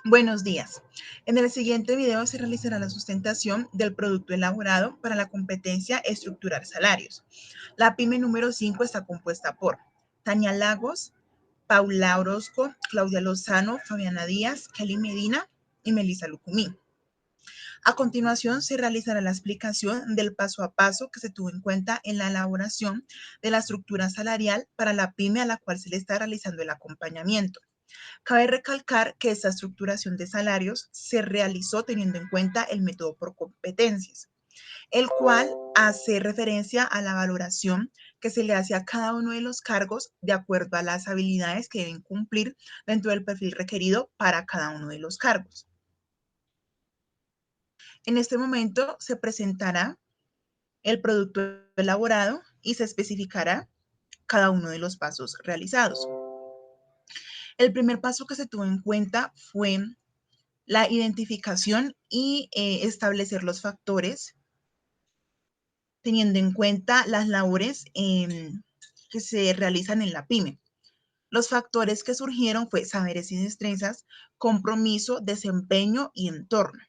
Buenos días. En el siguiente video se realizará la sustentación del producto elaborado para la competencia estructurar salarios. La pyme número 5 está compuesta por Tania Lagos, Paula Orozco, Claudia Lozano, Fabiana Díaz, Kelly Medina y Melissa Lucumí. A continuación se realizará la explicación del paso a paso que se tuvo en cuenta en la elaboración de la estructura salarial para la pyme a la cual se le está realizando el acompañamiento. Cabe recalcar que esta estructuración de salarios se realizó teniendo en cuenta el método por competencias, el cual hace referencia a la valoración que se le hace a cada uno de los cargos de acuerdo a las habilidades que deben cumplir dentro del perfil requerido para cada uno de los cargos. En este momento se presentará el producto elaborado y se especificará cada uno de los pasos realizados. El primer paso que se tuvo en cuenta fue la identificación y establecer los factores, teniendo en cuenta las labores que se realizan en la pyme. Los factores que surgieron fue saberes y destrezas, compromiso, desempeño y entorno.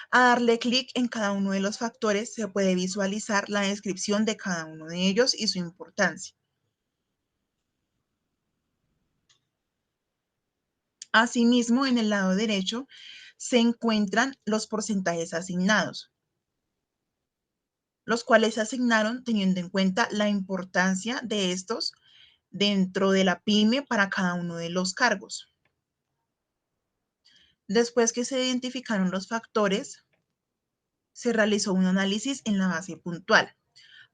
A darle clic en cada uno de los factores se puede visualizar la descripción de cada uno de ellos y su importancia. Asimismo, en el lado derecho se encuentran los porcentajes asignados, los cuales se asignaron teniendo en cuenta la importancia de estos dentro de la pyme para cada uno de los cargos. Después que se identificaron los factores, se realizó un análisis en la base puntual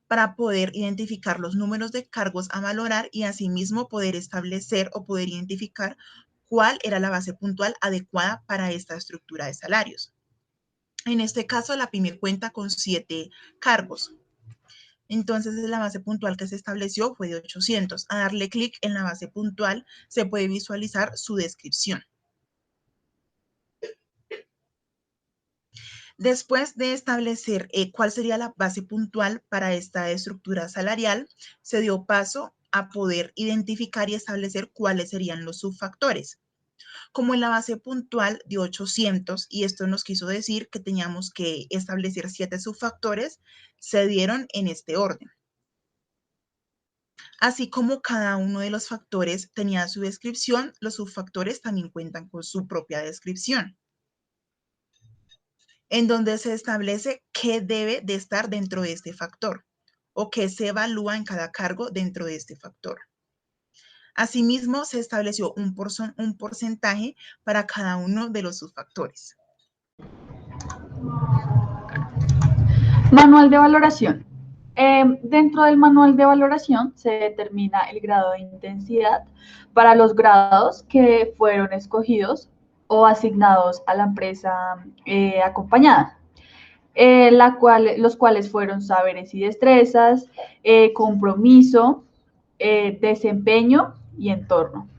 para poder identificar los números de cargos a valorar y asimismo poder establecer o poder identificar cuál era la base puntual adecuada para esta estructura de salarios. En este caso, la pyme cuenta con 7 cargos. Entonces, la base puntual que se estableció fue de 800. A darle clic en la base puntual, se puede visualizar su descripción. Después de establecer cuál sería la base puntual para esta estructura salarial, se dio paso a poder identificar y establecer cuáles serían los subfactores. Como en la base puntual de 800, y esto nos quiso decir que teníamos que establecer 7 subfactores, se dieron en este orden. Así como cada uno de los factores tenía su descripción, los subfactores también cuentan con su propia descripción, en donde se establece qué debe de estar dentro de este factor o qué se evalúa en cada cargo dentro de este factor. Asimismo, se estableció un porcentaje para cada uno de los subfactores. Manual de valoración. Dentro del manual de valoración se determina el grado de intensidad para los grados que fueron escogidos o asignados a la empresa acompañada, los cuales fueron saberes y destrezas, compromiso, desempeño y entorno.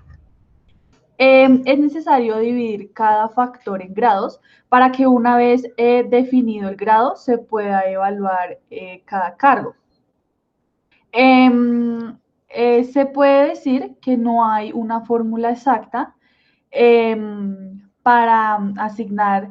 Es necesario dividir cada factor en grados para que una vez definido el grado se pueda evaluar cada cargo. Se puede decir que no hay una fórmula exacta para asignar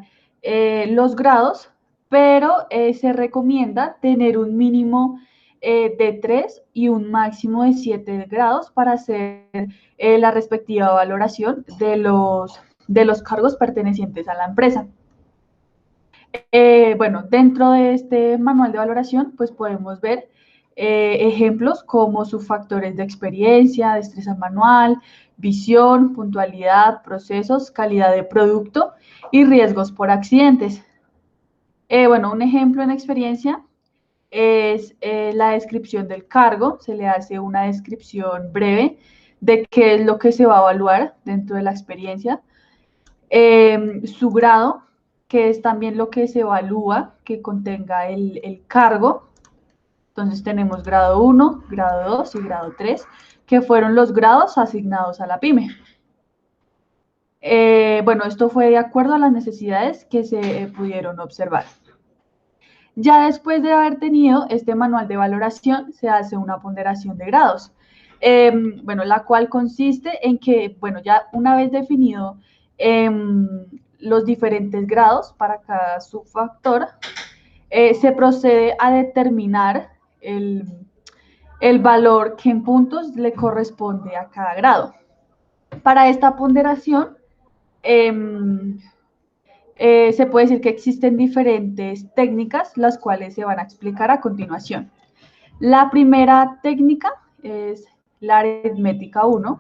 los grados, pero se recomienda tener un mínimo de 3 y un máximo de 7 grados para hacer la respectiva valoración de los cargos pertenecientes a la empresa. Bueno, dentro de este manual de valoración, pues podemos ver ejemplos como sus factores de experiencia, destreza manual, visión, puntualidad, procesos, calidad de producto y riesgos por accidentes. Bueno, un ejemplo en experiencia es la descripción del cargo. Se le hace una descripción breve de qué es lo que se va a evaluar dentro de la experiencia, su grado, que es también lo que se evalúa que contenga el cargo. Entonces tenemos grado 1, grado 2 y grado 3, que fueron los grados asignados a la pyme. Bueno, esto fue de acuerdo a las necesidades que se pudieron observar. Ya después de haber tenido este manual de valoración, se hace una ponderación de grados. bueno, la cual consiste en que, bueno, ya una vez definido los diferentes grados para cada subfactor, se procede a determinar el valor que en puntos le corresponde a cada grado. Para esta ponderación, se puede decir que existen diferentes técnicas, las cuales se van a explicar a continuación. La primera técnica es la aritmética 1.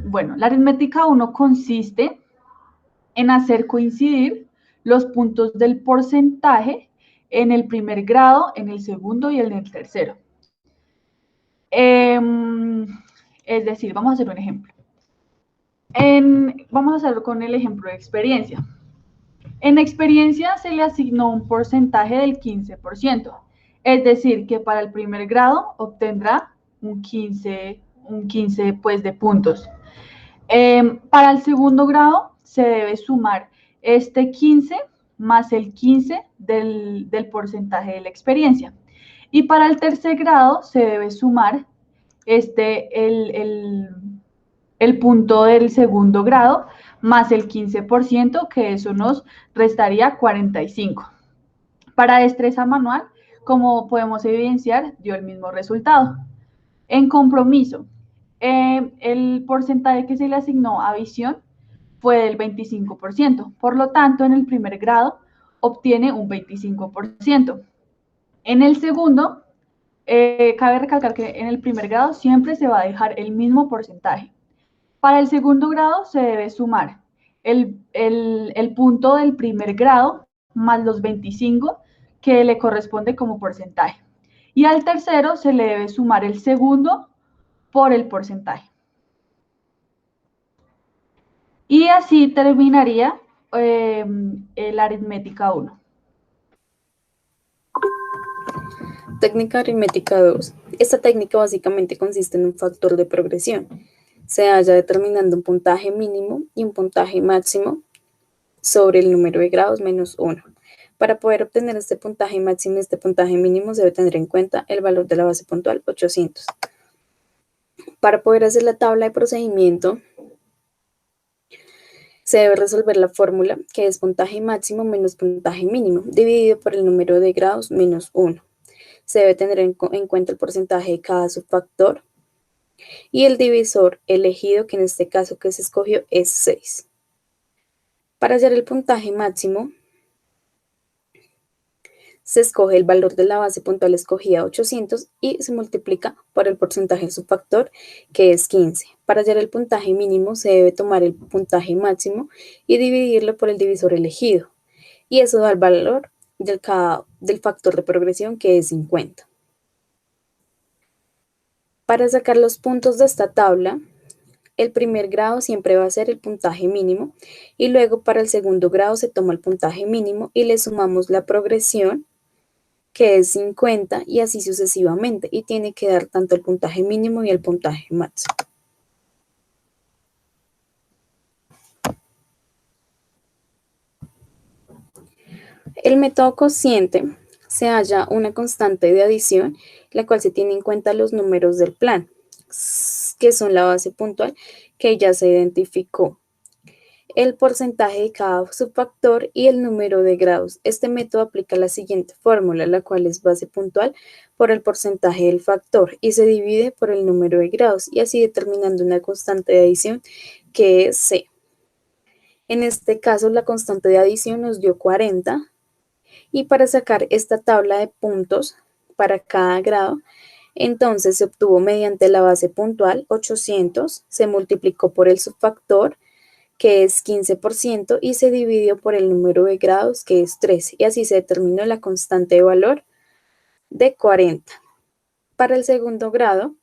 Bueno, la aritmética 1 consiste en hacer coincidir los puntos del porcentaje en el primer grado, en el segundo y en el tercero. Es decir, vamos a hacer un ejemplo. Vamos a hacerlo con el ejemplo de experiencia. En experiencia se le asignó un porcentaje del 15%, es decir, que para el primer grado obtendrá un 15 pues, de puntos. Para el segundo grado se debe sumar este 15 más el 15 del porcentaje de la experiencia. Y para el tercer grado se debe sumar el punto del segundo grado más el 15%, que eso nos restaría 45. Para destreza manual, como podemos evidenciar, dio el mismo resultado. En compromiso, el porcentaje que se le asignó a visión fue del 25%. Por lo tanto, en el primer grado obtiene un 25%. En el segundo, cabe recalcar que en el primer grado siempre se va a dejar el mismo porcentaje. Para el segundo grado se debe sumar el punto del primer grado más los 25 que le corresponde como porcentaje. Y al tercero se le debe sumar el segundo por el porcentaje. Y así terminaría la aritmética 1. Técnica aritmética 2. Esta técnica básicamente consiste en un factor de progresión. Se halla determinando un puntaje mínimo y un puntaje máximo sobre el número de grados menos 1. Para poder obtener este puntaje máximo y este puntaje mínimo se debe tener en cuenta el valor de la base puntual 800. Para poder hacer la tabla de procedimiento, se debe resolver la fórmula, que es puntaje máximo menos puntaje mínimo, dividido por el número de grados menos 1. Se debe tener en cuenta el porcentaje de cada subfactor y el divisor elegido, que en este caso que se escogió es 6. Para hallar el puntaje máximo, se escoge el valor de la base puntual escogida 800 y se multiplica por el porcentaje del subfactor, que es 15. Para hallar el puntaje mínimo se debe tomar el puntaje máximo y dividirlo por el divisor elegido, y eso da el valor del factor de progresión, que es 50. Para sacar los puntos de esta tabla, el primer grado siempre va a ser el puntaje mínimo y luego para el segundo grado se toma el puntaje mínimo y le sumamos la progresión, que es 50, y así sucesivamente, y tiene que dar tanto el puntaje mínimo y el puntaje máximo. El método cociente se halla una constante de adición, la cual se tiene en cuenta los números del plan, que son la base puntual que ya se identificó, el porcentaje de cada subfactor y el número de grados. Este método aplica la siguiente fórmula, la cual es base puntual por el porcentaje del factor y se divide por el número de grados, y así determinando una constante de adición que es C. En este caso la constante de adición nos dio 40, y para sacar esta tabla de puntos para cada grado, entonces se obtuvo mediante la base puntual 800, se multiplicó por el subfactor, que es 15%, y se dividió por el número de grados, que es 13, y así se determinó la constante de valor de 40. Para el segundo grado,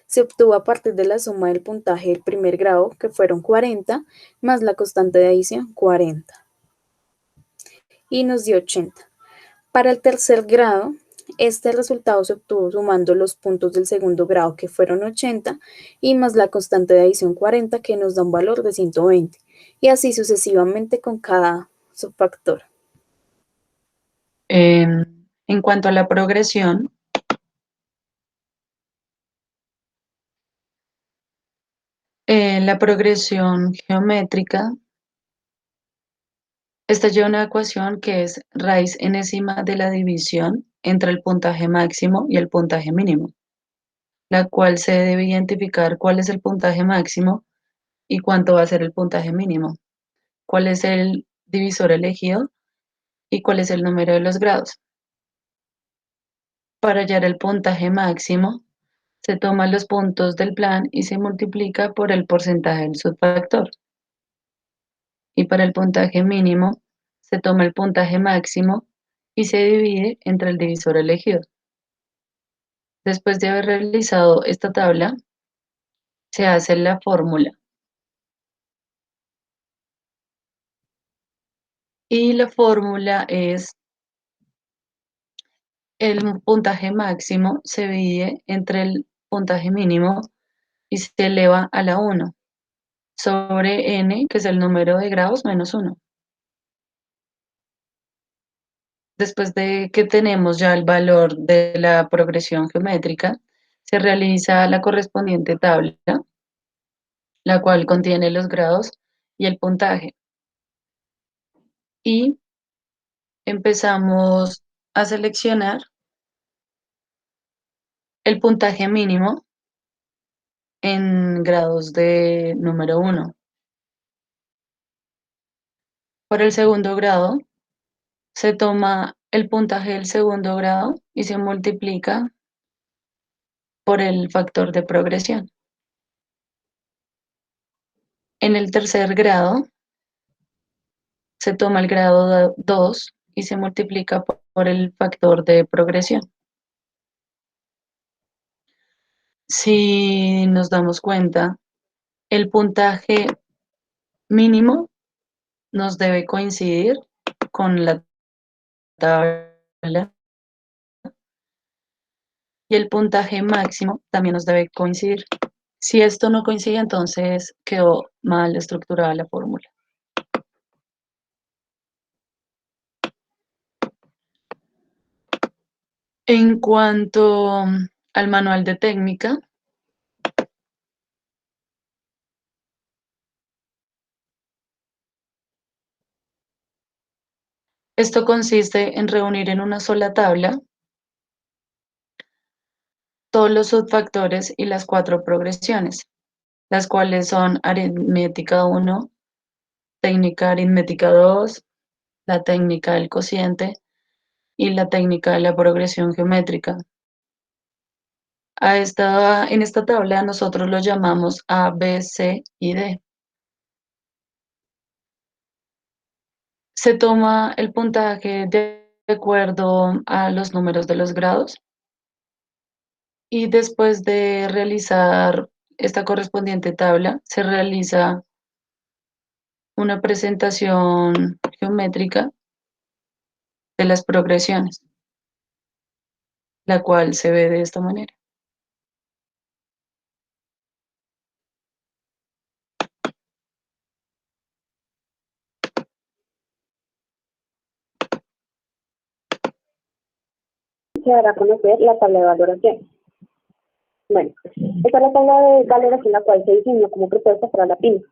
se obtuvo a partir de la suma del puntaje del primer grado, que fueron 40, más la constante de adición, 40, y nos dio 80. Para el tercer grado, este resultado se obtuvo sumando los puntos del segundo grado, que fueron 80, y más la constante de adición 40, que nos da un valor de 120, y así sucesivamente con cada subfactor. En cuanto a la progresión, La progresión geométrica, esta lleva una ecuación que es raíz enésima de la división entre el puntaje máximo y el puntaje mínimo, la cual se debe identificar cuál es el puntaje máximo y cuánto va a ser el puntaje mínimo, cuál es el divisor elegido y cuál es el número de los grados. Para hallar el puntaje máximo, se toman los puntos del plan y se multiplica por el porcentaje del subfactor. Y para el puntaje mínimo, se toma el puntaje máximo y se divide entre el divisor elegido. Después de haber realizado esta tabla, se hace la fórmula. Y la fórmula es el puntaje máximo se divide entre el puntaje mínimo y se eleva a la 1 sobre n, que es el número de grados menos 1. Después de que tenemos ya el valor de la progresión geométrica, se realiza la correspondiente tabla, la cual contiene los grados y el puntaje. Y empezamos a seleccionar el puntaje mínimo en grados de número 1. Por el segundo grado, se toma el puntaje del segundo grado y se multiplica por el factor de progresión. En el tercer grado, se toma el grado 2 y se multiplica por el factor de progresión. Si nos damos cuenta, el puntaje mínimo nos debe coincidir con la tabla y el puntaje máximo también nos debe coincidir. Si esto no coincide, entonces quedó mal estructurada la fórmula. En cuanto al manual de técnica, esto consiste en reunir en una sola tabla todos los subfactores y las 4 progresiones, las cuales son aritmética 1, técnica aritmética 2, la técnica del cociente y la técnica de la progresión geométrica. En esta tabla nosotros lo llamamos A, B, C y D. Se toma el puntaje de acuerdo a los números de los grados y después de realizar esta correspondiente tabla, se realiza una presentación geométrica de las progresiones, la cual se ve de esta manera. Se dará a conocer la tabla de valoración. Bueno, esta es la tabla de valoración la cual se diseñó como propuesta para la PYME.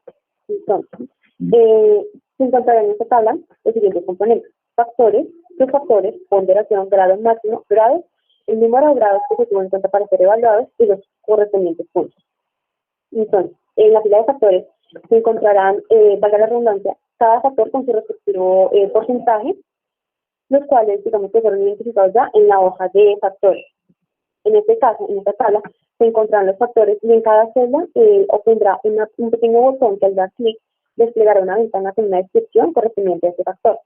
Entonces, se encontrarán en esta tabla los siguientes componentes: factores, subfactores, ponderación, grado máximo, grados, el número de grados que se tuvo en cuenta para ser evaluados y los correspondientes puntos. Entonces, en la fila de factores se encontrarán, valga la redundancia, cada factor con su respectivo porcentaje, los cuales, digamos que fueron identificados ya en la hoja de factores. En este caso, en esta tabla, se encontrarán los factores y en cada celda obtendrá un pequeño botón que al dar clic desplegará una ventana con una descripción correspondiente a este factor.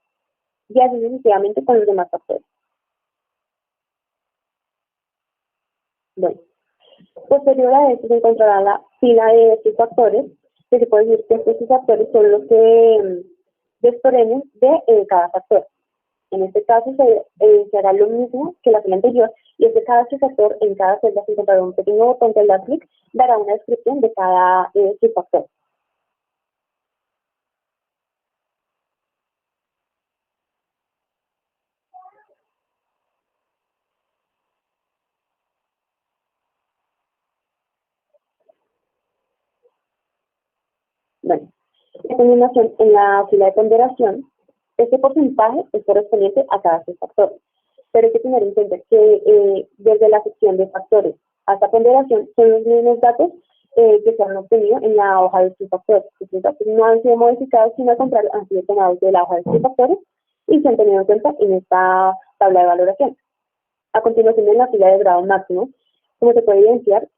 Y así sucesivamente con los demás factores. Bueno, posterior a esto se encontrará la fila de subfactores, que se puede decir que estos subfactores son los que desprenden de cada factor. En este caso se hará lo mismo que la fila anterior, y es que cada subfactor en cada celda se encontrará un pequeño botón que al dar clic dará una descripción de cada subfactor. continuación, en la fila de ponderación, este porcentaje es correspondiente a cada factor. Pero hay que tener en cuenta que desde la sección de factores hasta ponderación son los mismos datos que se han obtenido en la hoja de subfactores. Estos datos no han sido modificados, sino al contrario, han sido tomados de la hoja de subfactores y se han tenido en cuenta en esta tabla de valoración. A continuación, en la fila de grado máximo, como se puede evidenciar,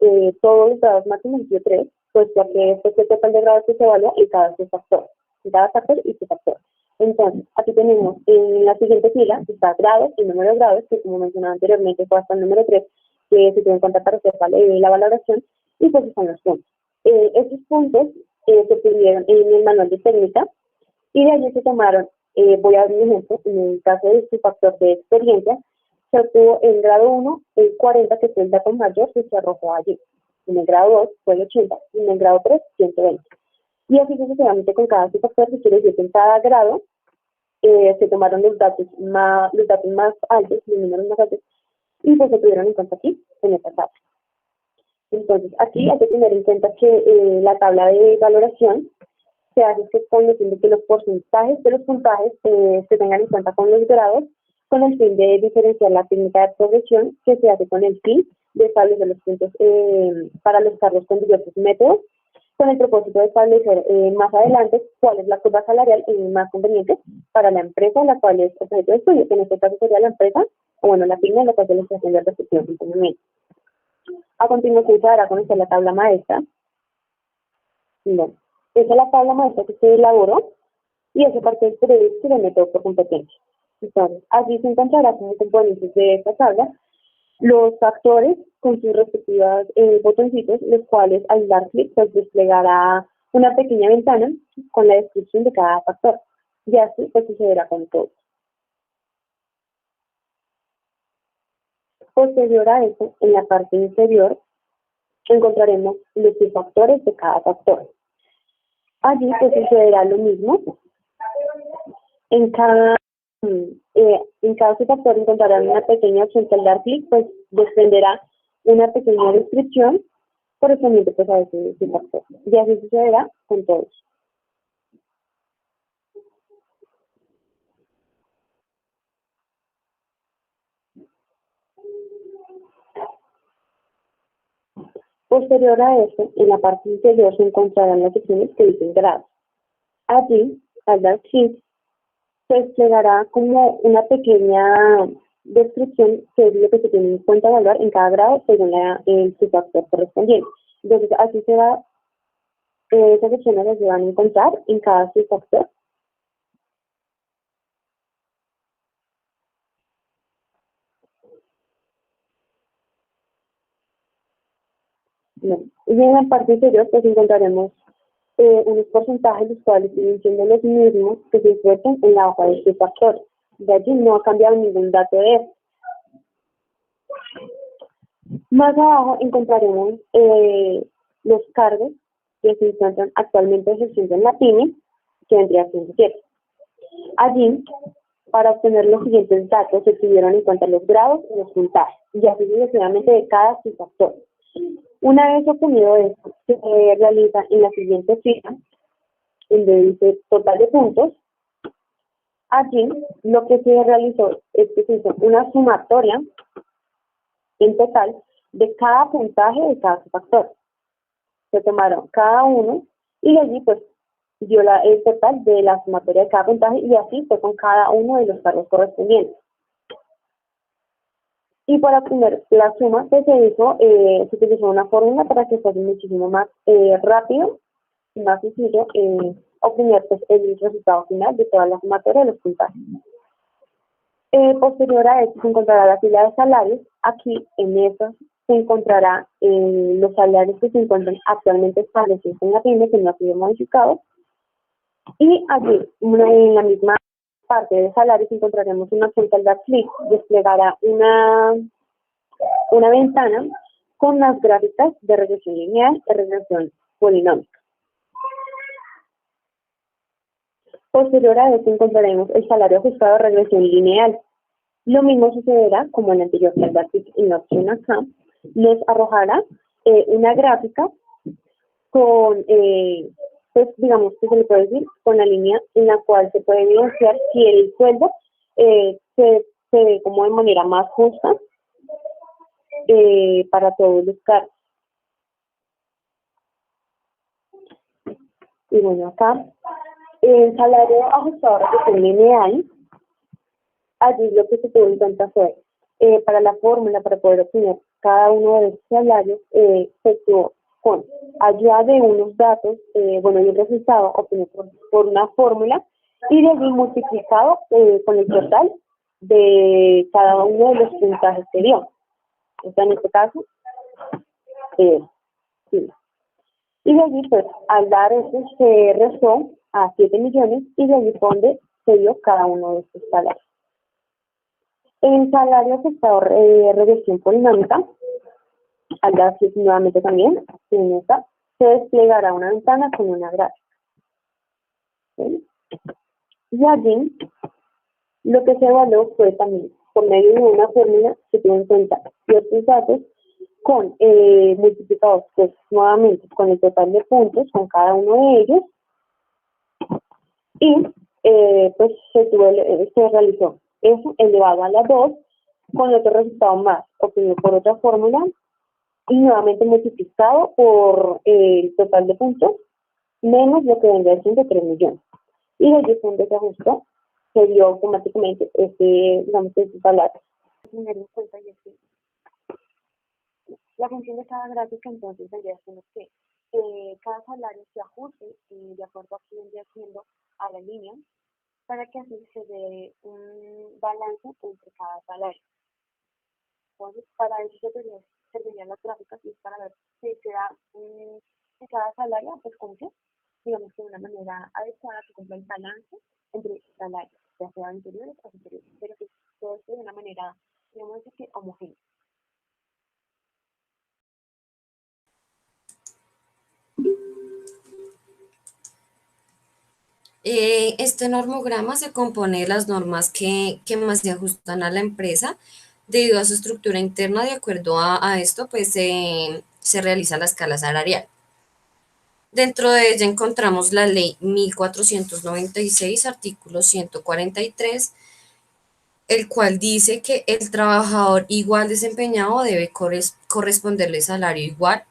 todos los grados máximos han sido 3, pues ya que este es el total de grados que se evalúa en cada subfactor, en cada factor y subfactor. Entonces, aquí tenemos en la siguiente fila, está grados y número de grados, que como mencionaba anteriormente fue hasta el número 3, que se tiene en cuenta para hacer la valoración, y pues están los puntos. Estos puntos se pidieron en el manual de técnica, y de allí se tomaron, voy a dar un ejemplo, en el caso de su factor de experiencia, se obtuvo en grado 1 el 40, que fue el dato mayor que se arrojó allí. En el grado 2 fue el 80, y en el grado 3, 120. Y así sucesivamente con cada subfactor, que quiere decir que en cada grado se tomaron los datos más altos, los números más altos, y pues se tuvieron en cuenta aquí, en esta tabla. Entonces, aquí hay que tener en cuenta que la tabla de valoración se hace con el fin de que los porcentajes de los puntajes se tengan en cuenta con los grados, con el fin de diferenciar la técnica de progresión que se hace con el fin de establecer los puntos para los cargos con diversos métodos, con el propósito de establecer más adelante cuál es la curva salarial más conveniente para la empresa en la cual es objeto de estudio, que en este caso sería la empresa, o bueno, la firma en la cual se les está haciendo el respectivo funcionamiento. A continuación se dará a conocer la tabla maestra. No. Esa es la tabla maestra que se elaboró y hace parte del proyecto de método por competencia. Entonces, allí se encontrará como componentes de esta tabla los factores con sus respectivos botoncitos, los cuales al dar clic pues desplegará una pequeña ventana con la descripción de cada factor. Y así pues sucederá con todos. Posterior a eso, en la parte inferior, encontraremos los subfactores de cada factor. Allí pues sucederá lo mismo. En cada subfactor encontrarán una pequeña opción que al dar clic pues desprenderá una pequeña descripción correspondiente pues a ese subfactor. Y así sucederá con todos. Posterior a eso, en la parte inferior se encontrarán las secciones que dicen grados. Allí, al dar clic, se desplegará como una pequeña descripción que es lo que se tiene en cuenta evaluar en cada grado según el subfactor correspondiente. Entonces, así se va, esas secciones las van a encontrar en cada subfactor. Bien. Y en la parte inferior pues encontraremos unos porcentajes los cuales siguen siendo los mismos que se encuentran en la hoja de subfactores. De allí no ha cambiado ningún dato de eso. Más abajo encontraremos los cargos que se encuentran actualmente ejerciendo en la PYME, que vendría siendo 7. Allí, para obtener los siguientes datos, se tuvieron en cuenta los grados y los puntajes, y así sucesivamente de cada subfactor. Una vez obtenido esto, se realiza en la siguiente fila, donde dice total de puntos. Allí, lo que se realizó es que se hizo una sumatoria en total de cada puntaje de cada factor. Se tomaron cada uno y de allí pues dio el total de la sumatoria de cada puntaje y así fue con cada uno de los cargos correspondientes. Y para obtener la suma que se hizo, se utilizó una fórmula para que fuese muchísimo más rápido y más sencillo obtener pues, el resultado final de toda la sumatoria de los puntajes. Posterior a esto se encontrará la fila de salarios. Aquí en esa se encontrará los salarios que se encuentran actualmente establecidos en la PYME, que no han sido modificados. Y allí, en la misma parte de salarios, encontraremos una opción que al dar clic desplegará una ventana con las gráficas de regresión lineal y regresión polinómica. Posterior a esto encontraremos el salario ajustado de regresión lineal. Lo mismo sucederá como en el anterior, que al dar clic en la opción acá, nos arrojará una gráfica con pues digamos que se le puede decir con la línea en la cual se puede evidenciar si el sueldo se ve como de manera más justa para todos los cargos. Y bueno, acá, el salario ajustado a retención lineal, allí lo que se tuvo en cuenta fue, para la fórmula, para poder obtener cada uno de esos salarios, se tuvo con ayuda de unos datos, y el resultado obtenido por una fórmula, y de allí multiplicado con el total de cada uno de los puntajes que dio. O sea, en este caso, sí. Y de allí, pues, al dar eso, se restó a 7 millones y de allí fue donde se dio cada uno de estos salarios. En salario ajustado regresión polinomial, al dar 7 nuevamente también, en esta, se desplegará una ventana con una gráfica. ¿Sí? Y allí, lo que se evaluó fue también, por medio de una fórmula, se tuvo en cuenta ciertos datos con multiplicados pues nuevamente con el total de puntos con cada uno de ellos y pues se realizó eso elevado a la 2 con otro resultado más obtenido por otra fórmula y nuevamente multiplicado por el total de puntos menos lo que vendría siendo 3 millones y de allí fue donde se ajustó, se dio automáticamente digamos este valor. Tener en cuenta y así. La función de cada gráfica entonces vendría siendo que cada salario se ajuste de acuerdo a qué vendría siendo a la línea para que así se dé un balance entre cada salario. Entonces, para eso servirían las gráficas y es para ver si se da si cada salario pues cumple, digamos que de una manera adecuada, que cumpla el balance entre salarios, ya sean inferiores o superiores, pero que todo esté de una manera, digamos que homogénea. Este normograma se compone de las normas que más se ajustan a la empresa debido a su estructura interna. De acuerdo a esto, pues se realiza la escala salarial. Dentro de ella encontramos la ley 1496, artículo 143, el cual dice que el trabajador igual desempeñado debe corresponderle salario igual,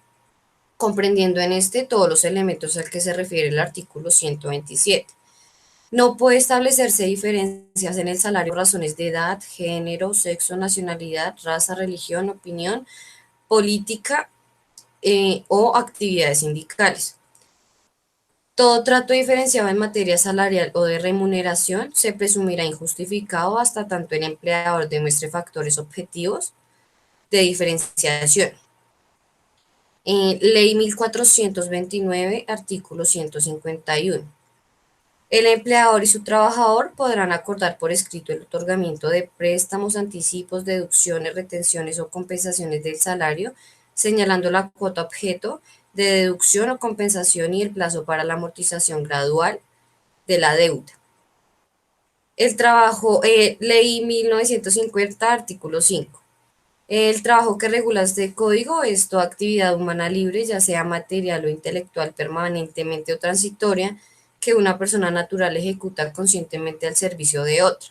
comprendiendo en este todos los elementos al que se refiere el artículo 127. No puede establecerse diferencias en el salario por razones de edad, género, sexo, nacionalidad, raza, religión, opinión política o actividades sindicales. Todo trato diferenciado en materia salarial o de remuneración se presumirá injustificado hasta tanto el empleador demuestre factores objetivos de diferenciación. Ley 1429, artículo 151. El empleador y su trabajador podrán acordar por escrito el otorgamiento de préstamos, anticipos, deducciones, retenciones o compensaciones del salario, señalando la cuota objeto de deducción o compensación y el plazo para la amortización gradual de la deuda. El trabajo, Ley 1950, artículo 5. El trabajo que regula este código es toda actividad humana libre, ya sea material o intelectual, permanentemente o transitoria, que una persona natural ejecuta conscientemente al servicio de otra,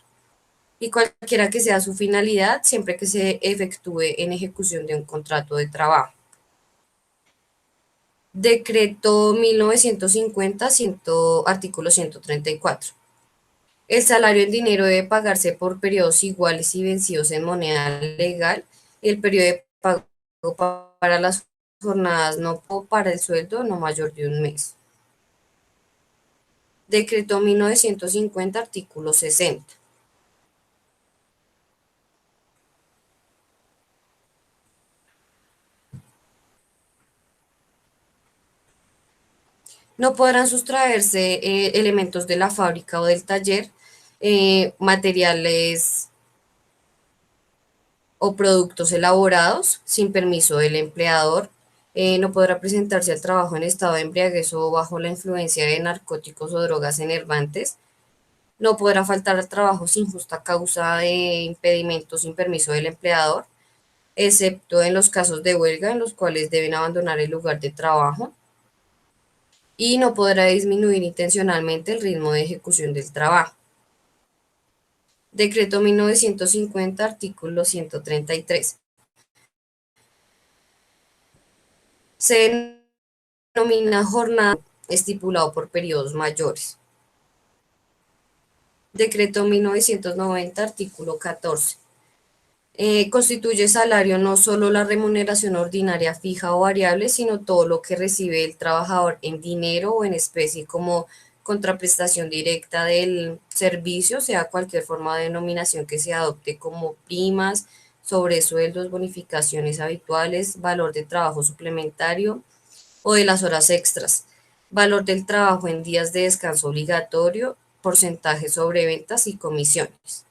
y cualquiera que sea su finalidad, siempre que se efectúe en ejecución de un contrato de trabajo. Decreto 1950, artículo 134. El salario en dinero debe pagarse por periodos iguales y vencidos en moneda legal. El periodo de pago para las jornadas no para el sueldo no mayor de un mes. Decreto 1950, artículo 60. No podrán sustraerse elementos de la fábrica o del taller, materiales o productos elaborados sin permiso del empleador. No podrá presentarse al trabajo en estado de embriaguez o bajo la influencia de narcóticos o drogas enervantes. No podrá faltar al trabajo sin justa causa de impedimento sin permiso del empleador, excepto en los casos de huelga en los cuales deben abandonar el lugar de trabajo. y no podrá disminuir intencionalmente el ritmo de ejecución del trabajo. Decreto 1950, artículo 133. Se denomina jornada estipulado por periodos mayores. Decreto 1990, artículo 14. Constituye salario no solo la remuneración ordinaria fija o variable, sino todo lo que recibe el trabajador en dinero o en especie como contraprestación directa del servicio, sea cualquier forma de denominación que se adopte como primas, sobresueldos, bonificaciones habituales, valor de trabajo suplementario o de las horas extras, valor del trabajo en días de descanso obligatorio, porcentaje sobre ventas y comisiones.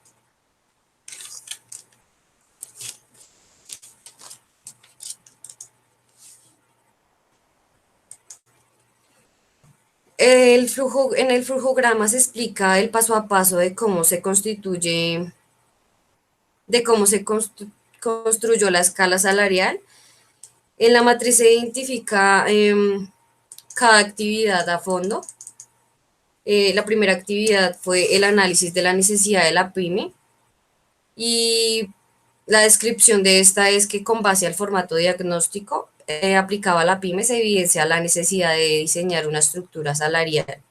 En el flujograma se explica el paso a paso de cómo se constituye, de cómo se construyó la escala salarial. En la matriz se identifica cada actividad a fondo. La primera actividad fue el análisis de la necesidad de la pyme y la descripción de esta es que con base al formato diagnóstico aplicado a la pyme se evidencia la necesidad de diseñar una estructura salarial.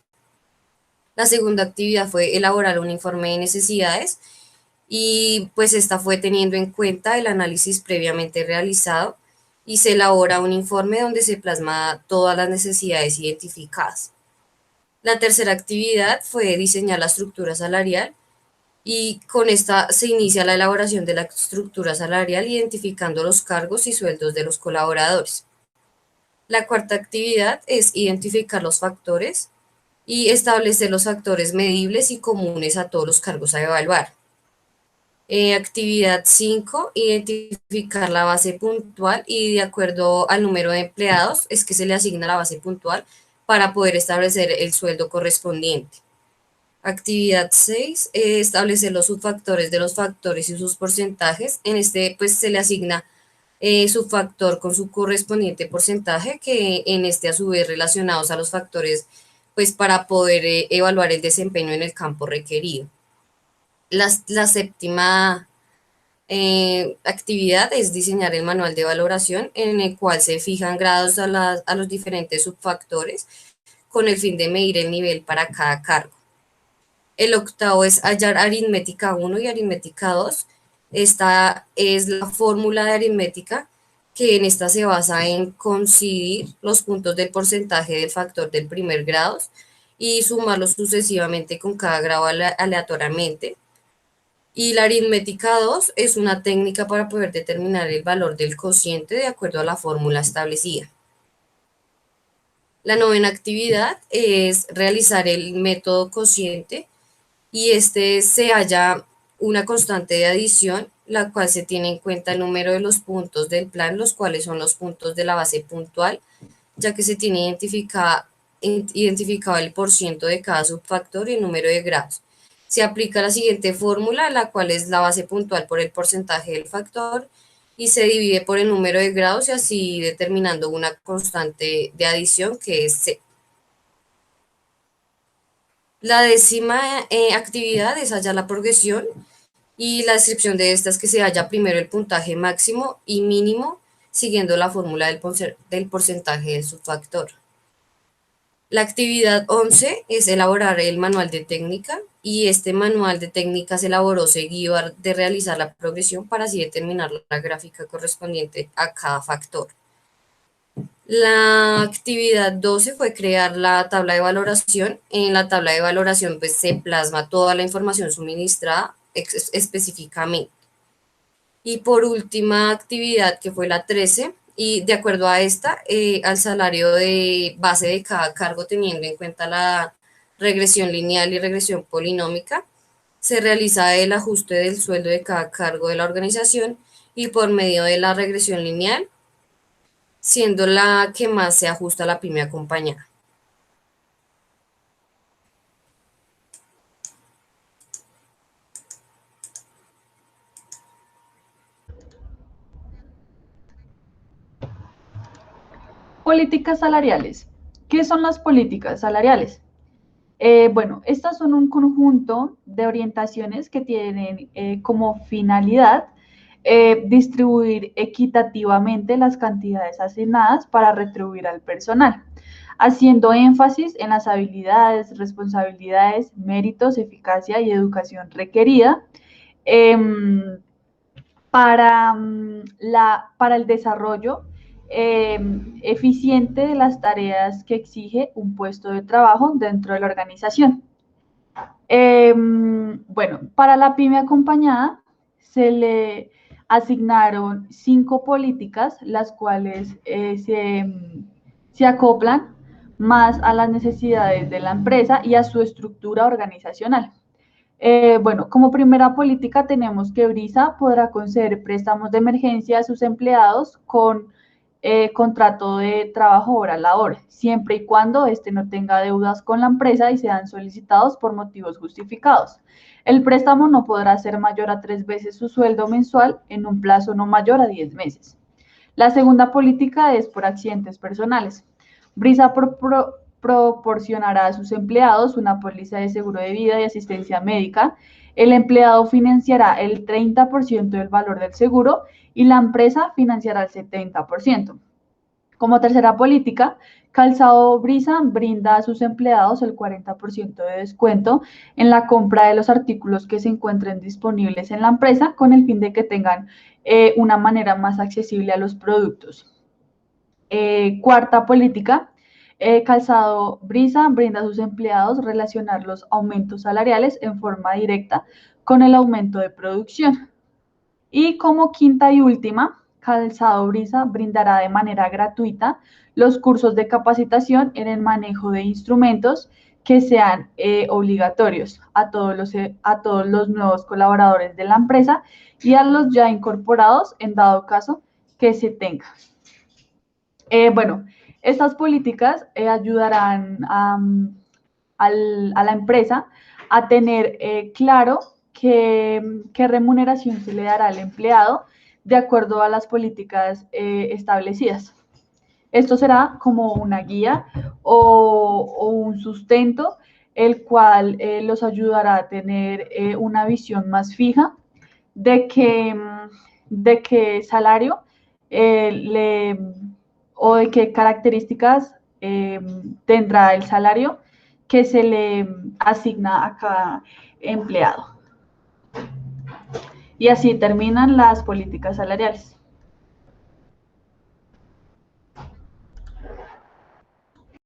La segunda actividad fue elaborar un informe de necesidades y pues esta fue teniendo en cuenta el análisis previamente realizado y se elabora un informe donde se plasma todas las necesidades identificadas. La tercera actividad fue diseñar la estructura salarial y con esta se inicia la elaboración de la estructura salarial identificando los cargos y sueldos de los colaboradores. La cuarta actividad es identificar los factores y establecer los factores medibles y comunes a todos los cargos a evaluar. Actividad 5, identificar la base puntual y de acuerdo al número de empleados es que se le asigna la base puntual para poder establecer el sueldo correspondiente. Actividad 6, establecer los subfactores de los factores y sus porcentajes. En este pues se le asigna su factor con su correspondiente porcentaje que en este a su vez relacionados a los factores pues para poder evaluar el desempeño en el campo requerido. La séptima actividad es diseñar el manual de valoración en el cual se fijan grados a los diferentes subfactores con el fin de medir el nivel para cada cargo. El octavo es hallar aritmética 1 y aritmética 2. Esta es la fórmula de aritmética que en esta se basa en coincidir los puntos del porcentaje del factor del primer grado y sumarlos sucesivamente con cada grado aleatoriamente. Y la aritmética 2 es una técnica para poder determinar el valor del cociente de acuerdo a la fórmula establecida. La novena actividad es realizar el método cociente y este se halla una constante de adición, la cual se tiene en cuenta el número de los puntos del plan, los cuales son los puntos de la base puntual, ya que se tiene identificado el porciento de cada subfactor y el número de grados. Se aplica la siguiente fórmula, la cual es la base puntual por el porcentaje del factor y se divide por el número de grados y así determinando una constante de adición que es C. La décima actividad es hallar la progresión y la descripción de esta es que se halla primero el puntaje máximo y mínimo siguiendo la fórmula del porcentaje del subfactor. La actividad 11 es elaborar el manual de técnica y este manual de técnica se elaboró seguido de realizar la progresión para así determinar la gráfica correspondiente a cada factor. La actividad 12 fue crear la tabla de valoración. En la tabla de valoración pues, se plasma toda la información suministrada específicamente. Y por última actividad, que fue la 13, y de acuerdo a esta, al salario de base de cada cargo, teniendo en cuenta la regresión lineal y regresión polinómica, se realiza el ajuste del sueldo de cada cargo de la organización y por medio de la regresión lineal, siendo la que más se ajusta a la pyme acompañada. Políticas salariales. ¿Qué son las políticas salariales? Bueno, estas son un conjunto de orientaciones que tienen como finalidad distribuir equitativamente las cantidades asignadas para retribuir al personal, haciendo énfasis en las habilidades, responsabilidades, méritos, eficacia y educación requerida para el desarrollo eficiente de las tareas que exige un puesto de trabajo dentro de la organización. Bueno, para la pyme acompañada se le asignaron 5 políticas, las cuales se acoplan más a las necesidades de la empresa y a su estructura organizacional. Bueno, como primera política tenemos que Brisa podrá conceder préstamos de emergencia a sus empleados con contrato de trabajo hora a la hora, siempre y cuando éste no tenga deudas con la empresa y sean solicitados por motivos justificados. El préstamo no podrá ser mayor a 3 veces su sueldo mensual en un plazo no mayor a 10 meses. La segunda política es por accidentes personales. Brisa proporcionará a sus empleados una póliza de seguro de vida y asistencia médica. El empleado financiará el 30% del valor del seguro y la empresa financiará el 70%. Como tercera política, Calzado Brisa brinda a sus empleados el 40% de descuento en la compra de los artículos que se encuentren disponibles en la empresa con el fin de que tengan una manera más accesible a los productos. Cuarta política, Calzado Brisa brinda a sus empleados relacionar los aumentos salariales en forma directa con el aumento de producción. Y como quinta y última, Calzado Brisa brindará de manera gratuita los cursos de capacitación en el manejo de instrumentos que sean obligatorios a todos los nuevos colaboradores de la empresa y a los ya incorporados en dado caso que se tenga. Bueno, estas políticas ayudarán a la empresa a tener claro qué remuneración se le dará al empleado de acuerdo a las políticas establecidas. Esto será como una guía o un sustento, el cual los ayudará a tener una visión más fija de qué salario o de qué características tendrá el salario que se le asigna a cada empleado. Y así terminan las políticas salariales.